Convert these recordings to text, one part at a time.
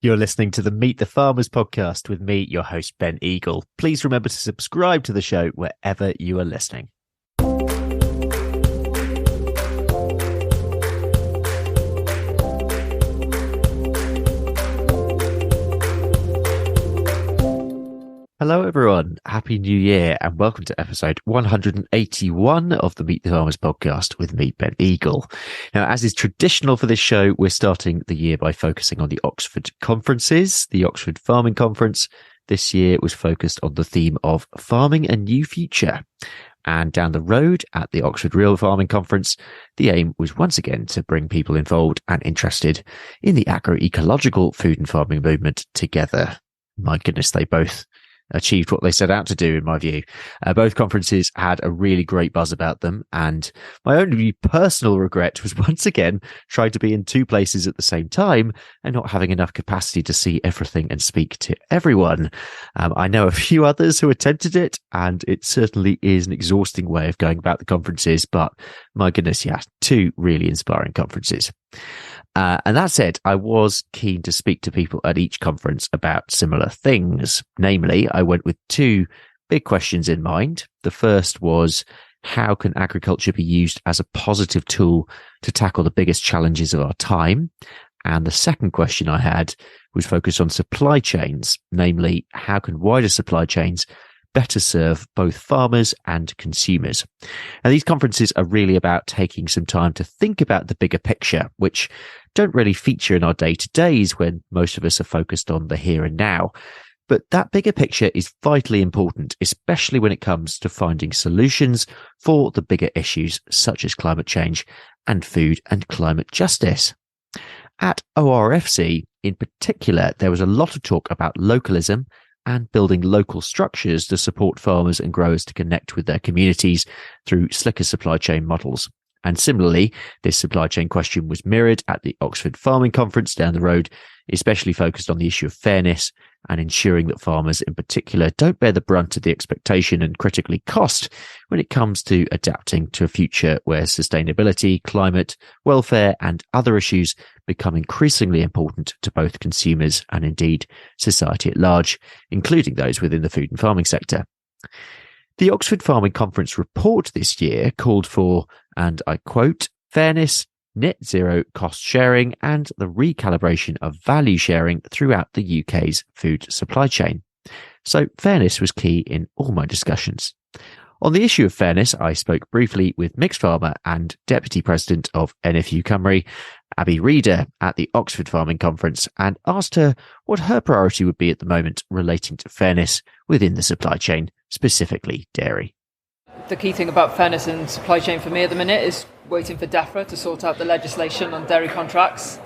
You're listening to the Meet the Farmers podcast with me, your host, Ben Eagle. Please remember to subscribe to the show wherever you are listening. Hello, everyone. Happy New Year and welcome to episode 181 of the Meet the Farmers podcast with me, Ben Eagle. Now, as is traditional for this show, we're starting the year by focusing on the Oxford conferences. The Oxford Farming Conference this year was focused on the theme of farming a new future. And down the road at the Oxford Real Farming Conference, the aim was once again to bring people involved and interested in the agroecological food and farming movement together. My goodness, they both achieved what they set out to do, in my view. Both conferences had a really great buzz about them, and my only personal regret was once again trying to be in two places at the same time and not having enough capacity to see everything and speak to everyone. I know a few others who attempted it, and it certainly is an exhausting way of going about the conferences, but my goodness, yeah, two really inspiring conferences. And that said, I was keen to speak to people at each conference about similar things. Namely, I went with two big questions in mind. The first was, how can agriculture be used as a positive tool to tackle the biggest challenges of our time? And the second question I had was focused on supply chains. Namely, how can wider supply chains better serve both farmers and consumers? And these conferences are really about taking some time to think about the bigger picture, which don't really feature in our day-to-days when most of us are focused on the here and now. But that bigger picture is vitally important, especially when it comes to finding solutions for the bigger issues such as climate change and food and climate justice. At ORFC, in particular, there was a lot of talk about localism and building local structures to support farmers and growers to connect with their communities through slicker supply chain models. And similarly, this supply chain question was mirrored at the Oxford Farming Conference down the road, especially focused on the issue of fairness and ensuring that farmers in particular don't bear the brunt of the expectation and critically cost when it comes to adapting to a future where sustainability, climate, welfare and other issues become increasingly important to both consumers and indeed society at large, including those within the food and farming sector. The Oxford Farming Conference report this year called for, and I quote, fairness, net zero cost sharing and the recalibration of value sharing throughout the UK's food supply chain. So fairness was key in all my discussions. On the issue of fairness, I spoke briefly with mixed farmer and Deputy President of NFU Cymru, Abby Reader, at the Oxford Farming Conference and asked her what her priority would be at the moment relating to fairness within the supply chain, specifically dairy. The key thing about fairness in supply chain for me at the minute is waiting for DEFRA to sort out the legislation on dairy contracts.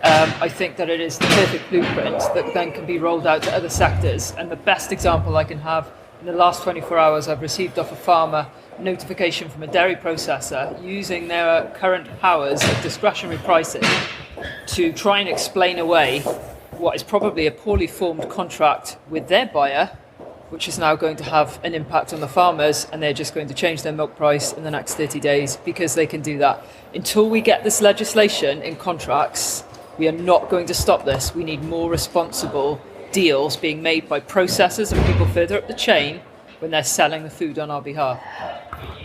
I think that it is the perfect blueprint that then can be rolled out to other sectors. And the best example I can have, in the last 24 hours, I've received off a farmer notification from a dairy processor using their current powers of discretionary pricing to try and explain away what is probably a poorly formed contract with their buyer, which is now going to have an impact on the farmers, and they're just going to change their milk price in the next 30 days because they can do that. Until we get this legislation in contracts, we are not going to stop this. We need more responsible deals being made by processors and people further up the chain when they're selling the food on our behalf.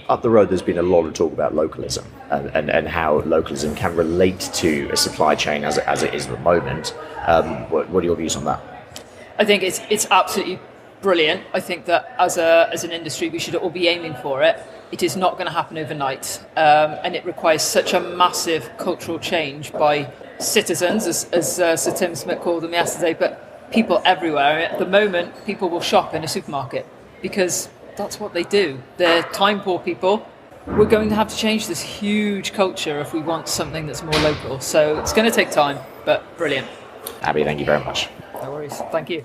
Up the road, there's been a lot of talk about localism and how localism can relate to a supply chain as it is at the moment. What are your views on that? I think it's absolutely brilliant. I think that as an industry, we should all be aiming for it. It is not going to happen overnight, and it requires such a massive cultural change by citizens, as Sir Tim Smith called them yesterday, but people everywhere. At the moment, people will shop in a supermarket because that's what they do. They're time poor people. We're going to have to change this huge culture if we want something that's more local. So it's going to take time, but brilliant. Abby, thank you very much. No worries. Thank you.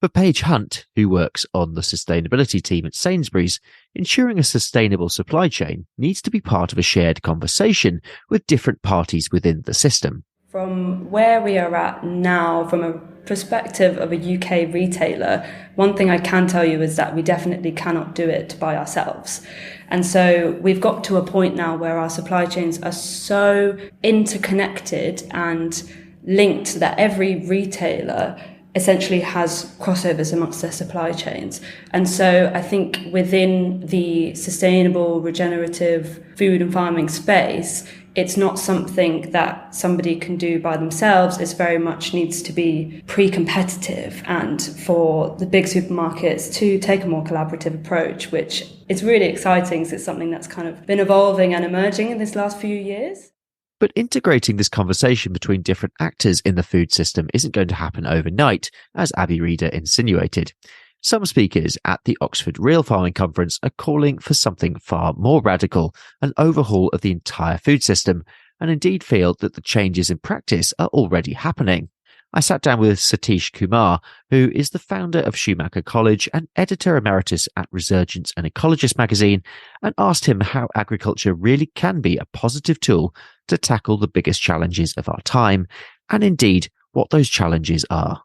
For Paige Hunt, who works on the sustainability team at Sainsbury's, ensuring a sustainable supply chain needs to be part of a shared conversation with different parties within the system. From where we are at now, from a perspective of a UK retailer, one thing I can tell you is that we definitely cannot do it by ourselves. And so we've got to a point now where our supply chains are so interconnected and linked that every retailer essentially has crossovers amongst their supply chains. And so I think within the sustainable, regenerative food and farming space, it's not something that somebody can do by themselves. It very much needs to be pre-competitive, and for the big supermarkets to take a more collaborative approach, which is really exciting because it's something that's kind of been evolving and emerging in this last few years. But integrating this conversation between different actors in the food system isn't going to happen overnight, as Abby Reader insinuated. Some speakers at the Oxford Real Farming Conference are calling for something far more radical, an overhaul of the entire food system, and indeed feel that the changes in practice are already happening. I sat down with Satish Kumar, who is the founder of Schumacher College and editor emeritus at Resurgence and Ecologist magazine, and asked him how agriculture really can be a positive tool to tackle the biggest challenges of our time, and indeed what those challenges are.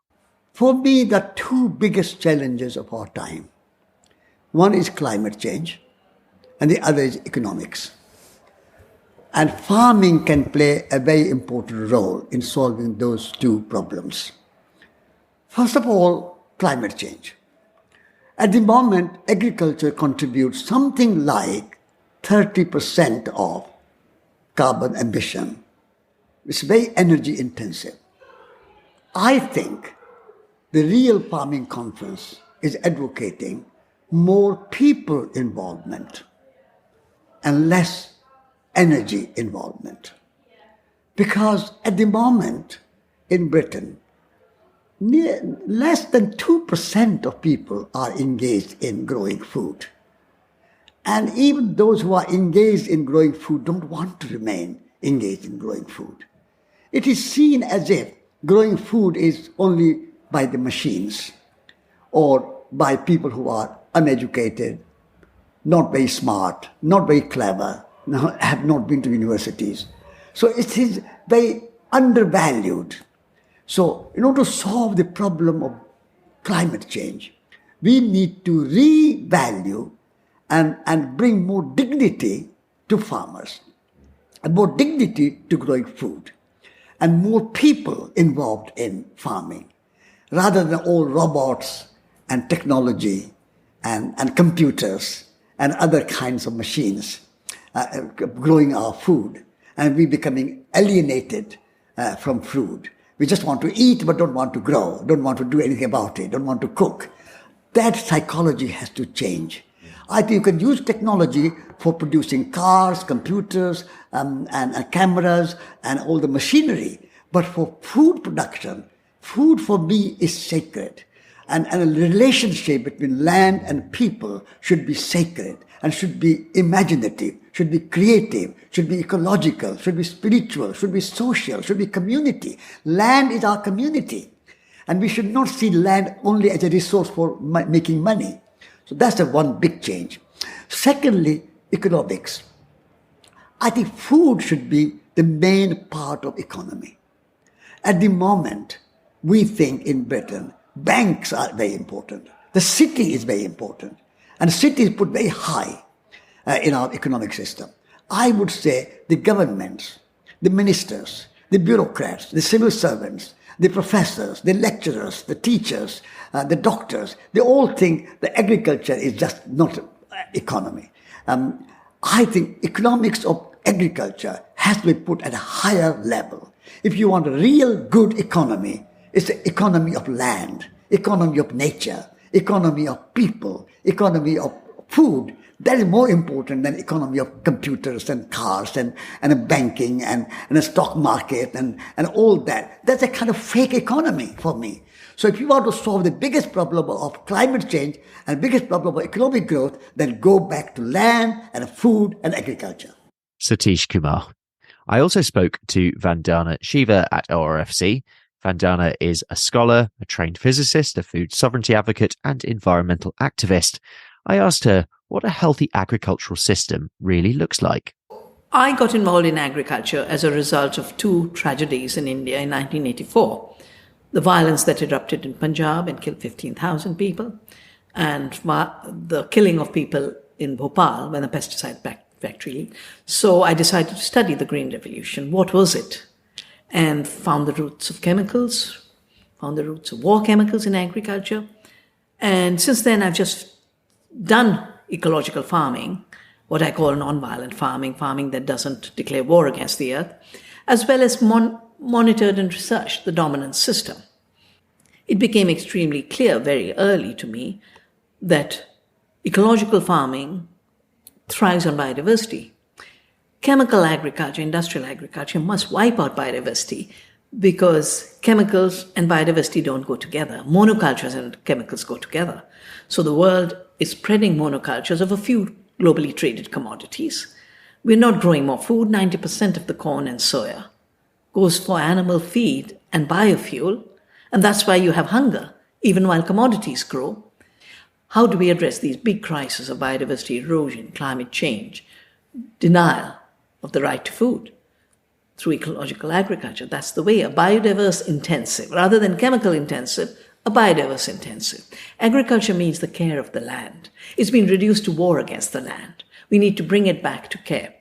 For me, the two biggest challenges of our time, one is climate change and the other is economics. And farming can play a very important role in solving those two problems. First of all, climate change. At the moment, agriculture contributes something like 30% of carbon emission. It's very energy intensive. I think the Real Farming Conference is advocating more people involvement and less energy involvement. Because at the moment in Britain, less than 2% of people are engaged in growing food. And even those who are engaged in growing food don't want to remain engaged in growing food. It is seen as if growing food is only by the machines or by people who are uneducated, not very smart, not very clever, have not been to universities. So it is very undervalued. So in order to solve the problem of climate change, we need to revalue and bring more dignity to farmers, and more dignity to growing food, and more people involved in farming, rather than all robots and technology and computers and other kinds of machines growing our food, and we becoming alienated from food. We just want to eat but don't want to grow, don't want to do anything about it, don't want to cook. That psychology has to change. I think you can use technology for producing cars, computers, and cameras and all the machinery. But for food production, food for me is sacred. And a relationship between land and people should be sacred and should be imaginative, should be creative, should be ecological, should be spiritual, should be social, should be community. Land is our community. And we should not see land only as a resource for making money. So that's the one big change. Secondly, economics. I think food should be the main part of economy. At the moment, we think in Britain, banks are very important. The city is very important. And the city is put very high in our economic system. I would say the governments, the ministers, the bureaucrats, the civil servants, the professors, the lecturers, the teachers, the doctors, they all think that agriculture is just not economy. I think economics of agriculture has to be put at a higher level. If you want a real good economy, it's the economy of land, economy of nature, economy of people, economy of food. That is more important than economy of computers and cars and a banking and a stock market and all that. That's a kind of fake economy for me. So if you want to solve the biggest problem of climate change and biggest problem of economic growth, then go back to land and food and agriculture. Satish Kumar. I also spoke to Vandana Shiva at ORFC. Vandana is a scholar, a trained physicist, a food sovereignty advocate, and environmental activist. I asked her what a healthy agricultural system really looks like. I got involved in agriculture as a result of two tragedies in India in 1984. The violence that erupted in Punjab and killed 15,000 people, and the killing of people in Bhopal when a pesticide factory. So I decided to study the Green Revolution. What was it? and found the roots of chemicals, found the roots of war chemicals in agriculture. And since then, I've just done ecological farming, what I call non-violent farming, farming that doesn't declare war against the earth, as well as monitored and researched the dominance system. It became extremely clear very early to me that ecological farming thrives on biodiversity. Chemical agriculture, industrial agriculture must wipe out biodiversity because chemicals and biodiversity don't go together. Monocultures and chemicals go together. So the world is spreading monocultures of a few globally traded commodities. We're not growing more food. 90% of the corn and soya goes for animal feed and biofuel, and that's why you have hunger, even while commodities grow. How do we address these big crises of biodiversity erosion, climate change, denial of the right to food? Through ecological agriculture. That's the way, a biodiverse intensive, rather than chemical intensive, a biodiverse intensive. Agriculture means the care of the land. It's been reduced to war against the land. We need to bring it back to care.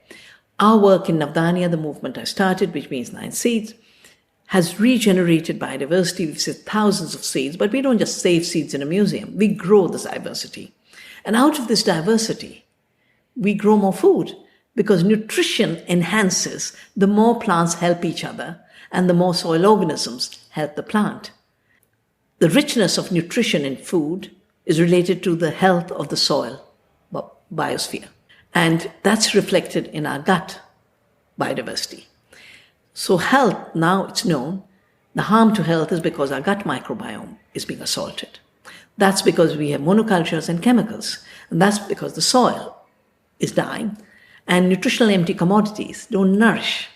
Our work in Navdanya, the movement I started, which means 9 seeds, has regenerated biodiversity. We've saved thousands of seeds, but we don't just save seeds in a museum. We grow this diversity. And out of this diversity, we grow more food because nutrition enhances the more plants help each other and the more soil organisms help the plant. The richness of nutrition in food is related to the health of the soil biosphere. And that's reflected in our gut biodiversity. So health, now it's known, the harm to health is because our gut microbiome is being assaulted. That's because we have monocultures and chemicals. And that's because the soil is dying and nutritional empty commodities don't nourish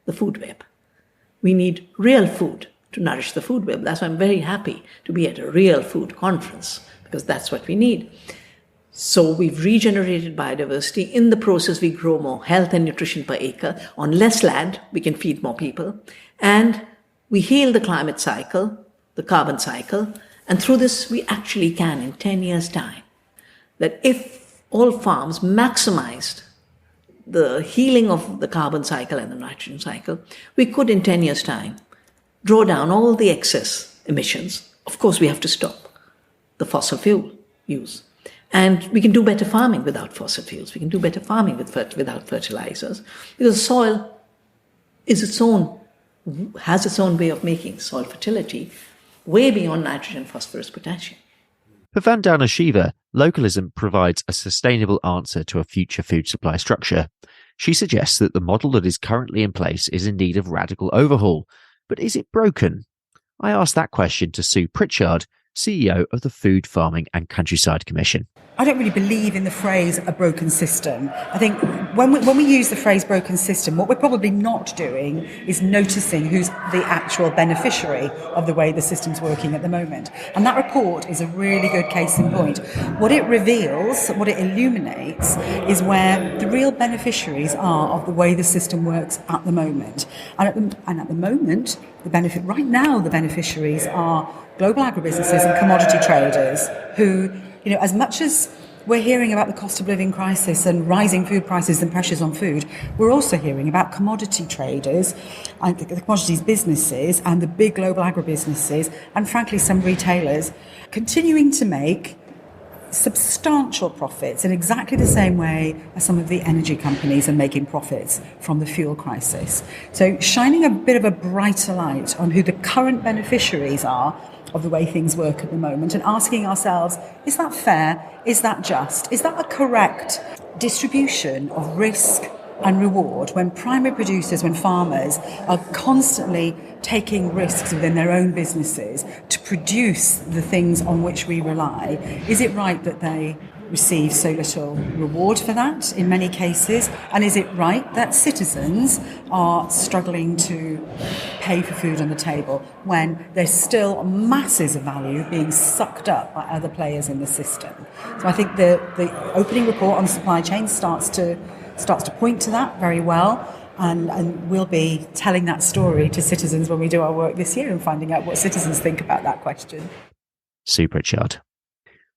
the food web. We need real food to nourish the food web. That's why I'm very happy to be at a real food conference, because that's what we need. So we've regenerated biodiversity. In the process, we grow more health and nutrition per acre. On less land, we can feed more people. And we heal the climate cycle, the carbon cycle. And through this, we actually can, in 10 years' time, that if all farms maximized the healing of the carbon cycle and the nitrogen cycle, we could, in 10 years' time, draw down all the excess emissions. Of course, we have to stop the fossil fuel use. And we can do better farming without fossil fuels. We can do better farming without fertilizers, because the soil is has its own way of making soil fertility way beyond nitrogen, phosphorus, potassium. For Vandana Shiva, localism provides a sustainable answer to a future food supply structure. She suggests that the model that is currently in place is in need of radical overhaul. But is it broken? I asked that question to Sue Pritchard, CEO of the Food, Farming and Countryside Commission. I don't really believe in the phrase a broken system. I think when we use the phrase broken system, what we're probably not doing is noticing who's the actual beneficiary of the way the system's working at the moment. And that report is a really good case in point. What it reveals, what it illuminates, is where the real beneficiaries are of the way the system works at the moment. And at the moment, the beneficiaries are global agribusinesses and commodity traders who, as much as we're hearing about the cost of living crisis and rising food prices and pressures on food, we're also hearing about commodity traders and the commodities businesses and the big global agribusinesses and, frankly, some retailers continuing to make substantial profits in exactly the same way as some of the energy companies are making profits from the fuel crisis. So shining a bit of a brighter light on who the current beneficiaries are of the way things work at the moment and asking ourselves, is that fair? Is that just? Is that a correct distribution of risk and reward when primary producers, when farmers are constantly taking risks within their own businesses to produce the things on which we rely? Is it right that they receive so little reward for that in many cases? And is it right that citizens are struggling to pay for food on the table when there's still masses of value being sucked up by other players in the system? So I think the opening report on supply chain starts to point to that very well. And we'll be telling that story to citizens when we do our work this year and finding out what citizens think about that question. Sue Pritchard.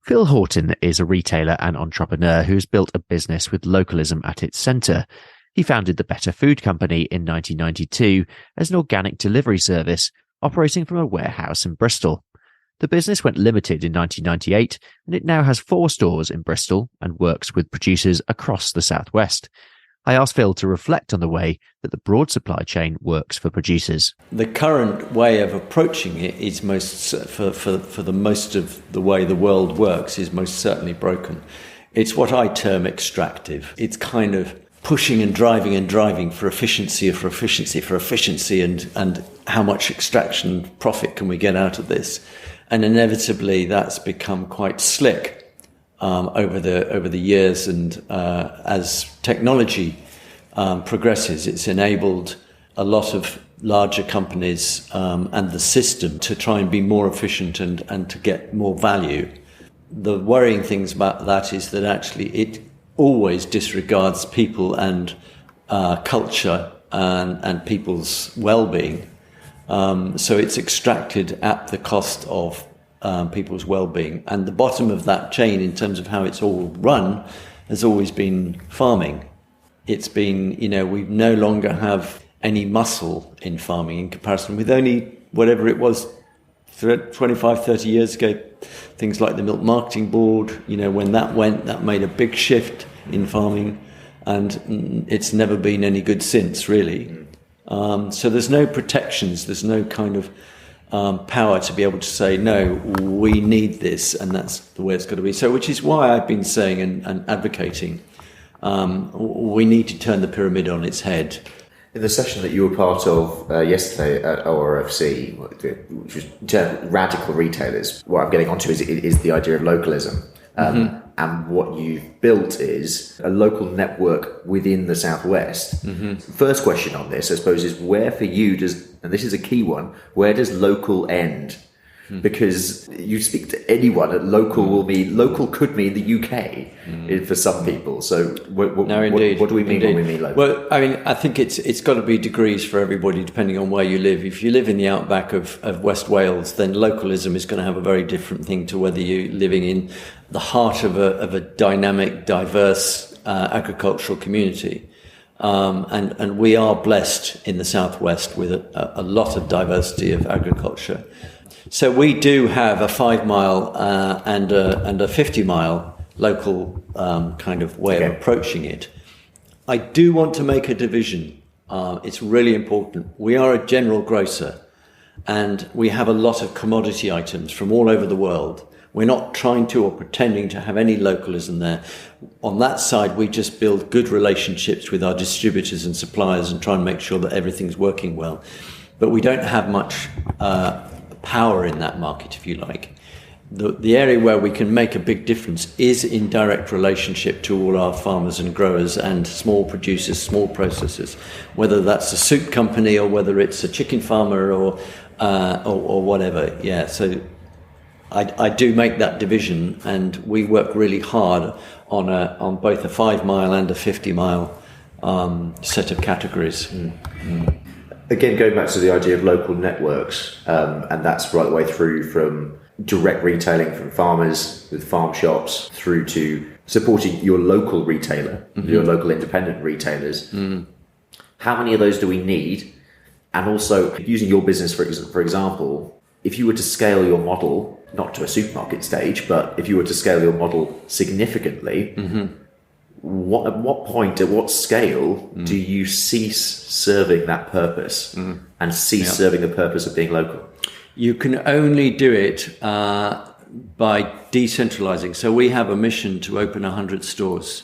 Phil Horton is a retailer and entrepreneur who has built a business with localism at its centre. He founded the Better Food Company in 1992 as an organic delivery service operating from a warehouse in Bristol. The business went limited in 1998, and it now has 4 stores in Bristol and works with producers across the southwest. I asked Phil to reflect on the way that the broad supply chain works for producers. The current way of approaching it is for the most of the way the world works is most certainly broken. It's what I term extractive. It's kind of pushing and driving for efficiency and how much extraction profit can we get out of this. And inevitably that's become quite slick over the years, and as technology progresses, it's enabled a lot of larger companies and the system to try and be more efficient and to get more value. The worrying things about that is that actually it always disregards people and culture and people's well-being. So it's extracted at the cost of people's well-being. And the bottom of that chain, in terms of how it's all run, has always been farming. It's been, we no longer have any muscle in farming in comparison with only whatever it was 25, 30 years ago. Things like the Milk Marketing Board, when that went, that made a big shift in farming, and it's never been any good since, really. So there's no protections, there's no kind of power to be able to say, no, we need this, and that's the way it's got to be. So, which is why I've been saying and advocating, we need to turn the pyramid on its head. In the session that you were part of yesterday at ORFC, which was radical retailers, what I'm getting onto is the idea of localism. And what you've built is a local network within the Southwest. First question on this, I suppose, is where for you does, and this is a key one, where does local end? Because you speak to anyone, local could mean the UK for some people. So what do we mean when we mean local? Well, I think it's got to be degrees for everybody depending on where you live. If you live in the outback of West Wales, then localism is going to have a very different thing to whether you're living in the heart of a dynamic, diverse agricultural community. And we are blessed in the Southwest with a lot of diversity of agriculture. So we do have a 5-mile and a 50-mile local kind of way of approaching it. I do want to make a division. It's really important. We are a general grocer, and we have a lot of commodity items from all over the world. We're not trying to or pretending to have any localism there. On that side, we just build good relationships with our distributors and suppliers and try and make sure that everything's working well. But we don't have much power in that market, if you like. The area where we can make a big difference is in direct relationship to all our farmers and growers and small producers, small processors, whether that's a soup company or whether it's a chicken farmer or whatever. Yeah, so I do make that division, and we work really hard on both a 5-mile and a 50-mile set of categories. Again, going back to the idea of local networks, and that's right the way through from direct retailing from farmers with farm shops through to supporting your local retailer, your local independent retailers. How many of those do we need? And also, using your business, for example, if you were to scale your model, not to a supermarket stage, but if you were to scale your model significantly, at what point, at what scale do you cease serving that purpose and cease serving the purpose of being local? You can only do it by decentralizing. So we have a mission to open 100 stores.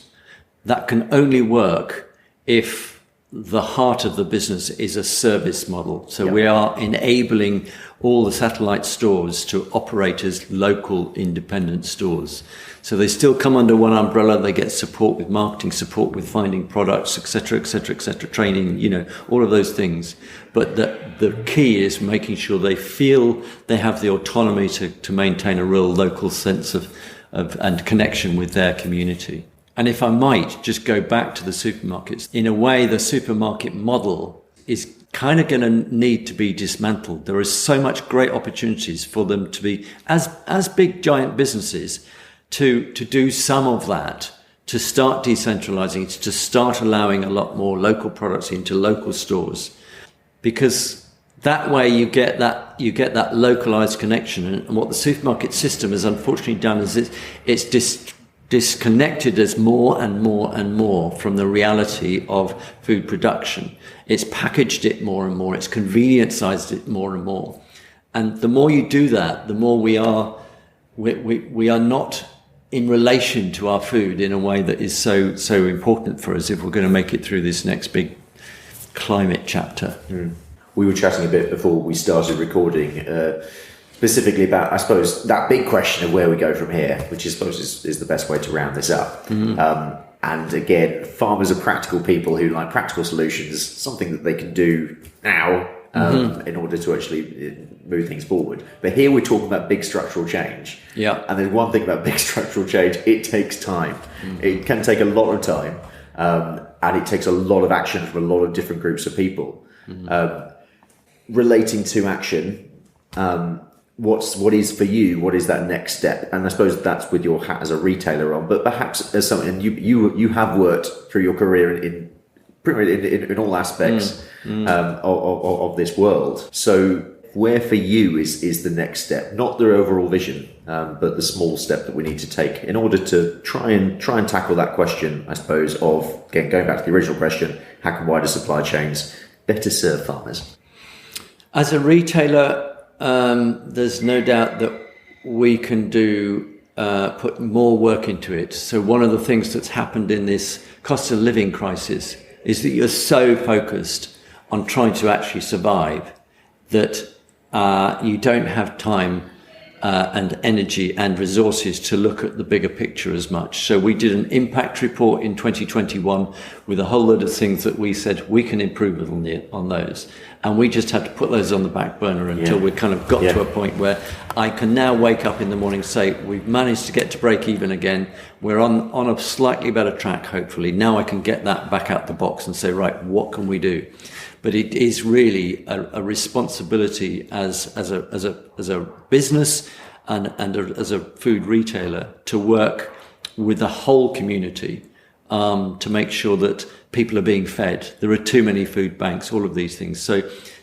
That can only work if the heart of the business is a service model. So we are enabling all the satellite stores to operate as local independent stores. So they still come under one umbrella. They get support with marketing, support with finding products, etc., training, all of those things. But the key is making sure they feel they have the autonomy to maintain a real local sense of and connection with their community. And if I might just go back to the supermarkets, in a way, the supermarket model is kind of going to need to be dismantled. There is so much great opportunities for them to be, as big giant businesses, to do some of that, to start decentralizing, to start allowing a lot more local products into local stores, because that way you get that localized connection. And what the supermarket system has unfortunately done is it's disconnected us more and more and more from the reality of food production. It's packaged it more and more. It's convenience-sized it more and more. And the more you do that, the more we are not in relation to our food in a way that is so important for us if we're going to make it through this next big climate chapter. We were chatting a bit before we started recording, specifically about, I suppose, that big question of where we go from here, which I suppose is the best way to round this up. And again, farmers are practical people who like practical solutions, something that they can do now in order to actually move things forward. But here we're talking about big structural change. Yeah. And there's one thing about big structural change, it takes time. It can take a lot of time. And it takes a lot of action from a lot of different groups of people. Relating to action, what is for you? What is that next step? And I suppose that's with your hat as a retailer on, but perhaps as something you have worked through your career in all aspects of this world. So where for you is the next step? Not the overall vision, but the small step that we need to take in order to try and tackle that question. I suppose of again going back to the original question: how can wider supply chains better serve farmers? As a retailer, there's no doubt that we can put more work into it. So one of the things that's happened in this cost of living crisis is that you're so focused on trying to actually survive that you don't have time and energy and resources to look at the bigger picture as much. So we did an impact report in 2021 with a whole load of things that we said we can improve on those. And we just had to put those on the back burner until we kind of got to a point where I can now wake up in the morning and say, we've managed to get to break even again. We're on a slightly better track, hopefully. Now I can get that back out the box and say, right, what can we do? But it is really a responsibility as a business and as a food retailer to work with the whole community to make sure that people are being fed. There are too many food banks, all of these things. So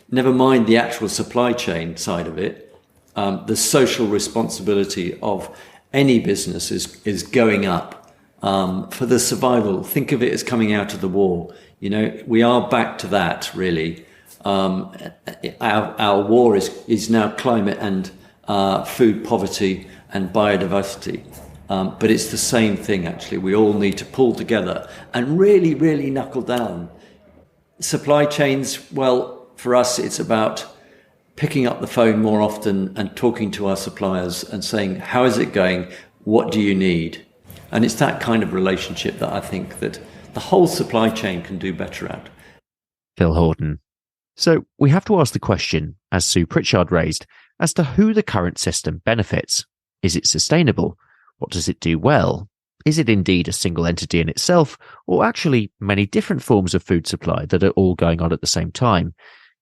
never mind the actual supply chain side of it, the social responsibility of any business is going up for the survival. Think of it as coming out of the war. You know, we are back to that, really. Our war is now climate and food poverty and biodiversity. But it's the same thing, actually. We all need to pull together and really, really knuckle down. Supply chains, well, for us, it's about picking up the phone more often and talking to our suppliers and saying, how is it going? What do you need? And it's that kind of relationship that I think that the whole supply chain can do better at. Phil Horton. So we have to ask the question, as Sue Pritchard raised, as to who the current system benefits. Is it sustainable? What does it do well? Is it indeed a single entity in itself, or actually many different forms of food supply that are all going on at the same time?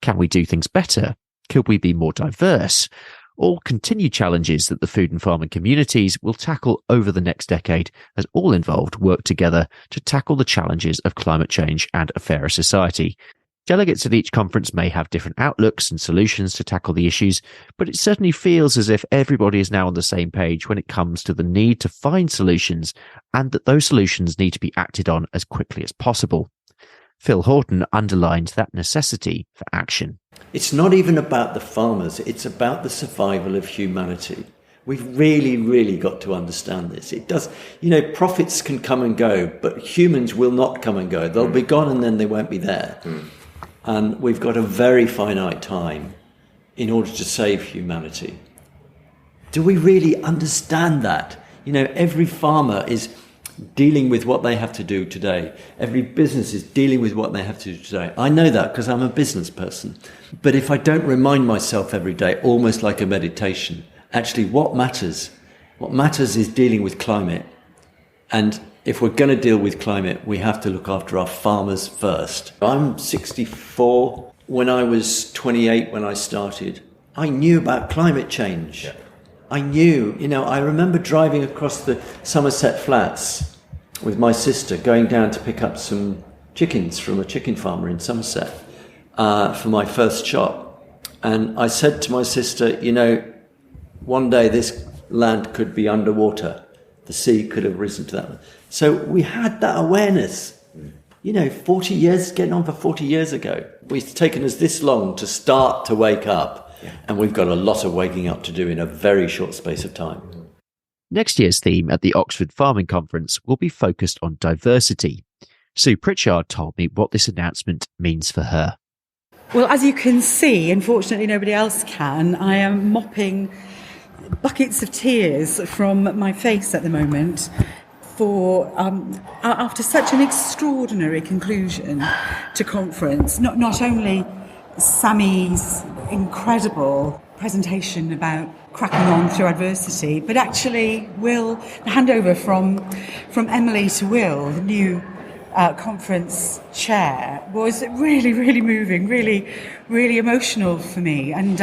Can we do things better? Could we be more diverse? All continued challenges that the food and farming communities will tackle over the next decade as all involved work together to tackle the challenges of climate change and a fairer society. Delegates at each conference may have different outlooks and solutions to tackle the issues, but it certainly feels as if everybody is now on the same page when it comes to the need to find solutions and that those solutions need to be acted on as quickly as possible. Phil Horton underlined that necessity for action. It's not even about the farmers, it's about the survival of humanity. We've really, really got to understand this. It does, profits can come and go, but humans will not come and go. They'll be gone and then they won't be there. And we've got a very finite time in order to save humanity. Do we really understand that? Every farmer is dealing with what they have to do today. Every business is dealing with what they have to do today. I know that because I'm a business person. But if I don't remind myself every day, almost like a meditation, actually what matters is dealing with climate. And if we're going to deal with climate, we have to look after our farmers first. I'm 64. When I was 28, when I started, I knew about climate change. I knew, I remember driving across the Somerset Flats with my sister going down to pick up some chickens from a chicken farmer in Somerset for my first shop. And I said to my sister, one day this land could be underwater. The sea could have risen to that. So we had that awareness, 40 years, getting on for 40 years ago. It's taken us this long to start to wake up, and we've got a lot of waking up to do in a very short space of time. Next year's theme at the Oxford Farming Conference will be focused on diversity. Sue Pritchard told me what this announcement means for her. Well, as you can see, unfortunately nobody else can, I am mopping buckets of tears from my face at the moment for after such an extraordinary conclusion to conference. Not only Sammy's incredible presentation about cracking on through adversity, but actually the handover from Emily to Will, the new conference chair, was really, really moving, really, really emotional for me. And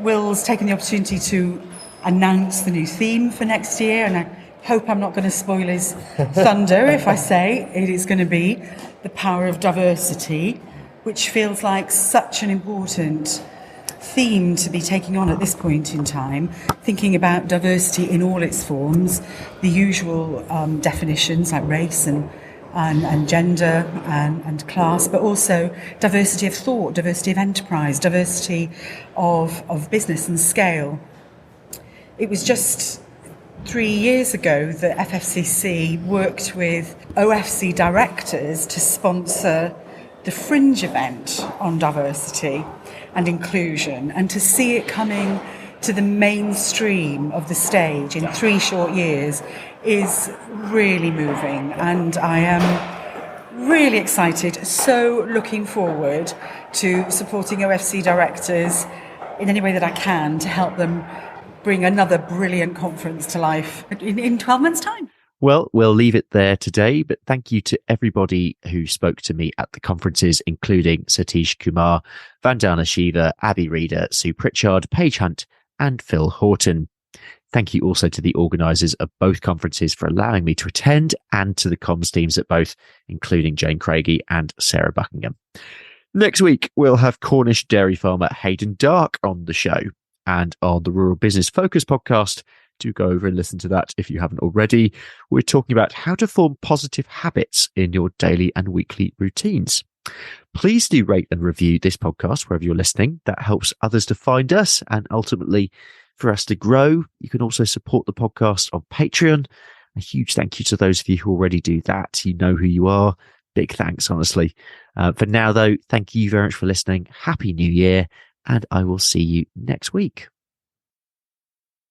Will's taken the opportunity to announce the new theme for next year, and I hope I'm not going to spoil his thunder if I say it is going to be the power of diversity, which feels like such an important theme to be taking on at this point in time, thinking about diversity in all its forms, the usual definitions like race and gender and class, but also diversity of thought, diversity of enterprise, diversity of business and scale. It was just 3 years ago that FFCC worked with OFC directors to sponsor the Fringe event on diversity and inclusion, and to see it coming to the mainstream of the stage in 3 short years is really moving, and I am really excited, so looking forward to supporting OFC directors in any way that I can to help them bring another brilliant conference to life in 12 months' time. Well, we'll leave it there today, but thank you to everybody who spoke to me at the conferences, including Satish Kumar, Vandana Shiva, Abby Reeder, Sue Pritchard, Paige Hunt, and Phil Horton. Thank you also to the organisers of both conferences for allowing me to attend, and to the comms teams at both, including Jane Craigie and Sarah Buckingham. Next week, we'll have Cornish dairy farmer Hayden Dark on the show, and on the Rural Business Focus podcast. Do go over and listen to that if you haven't already. We're talking about how to form positive habits in your daily and weekly routines. Please do rate and review this podcast wherever you're listening. That helps others to find us and ultimately for us to grow. You can also support the podcast on Patreon. A huge thank you to those of you who already do that. You know who you are. Big thanks, honestly. For now, though, thank you very much for listening. Happy New Year, and I will see you next week.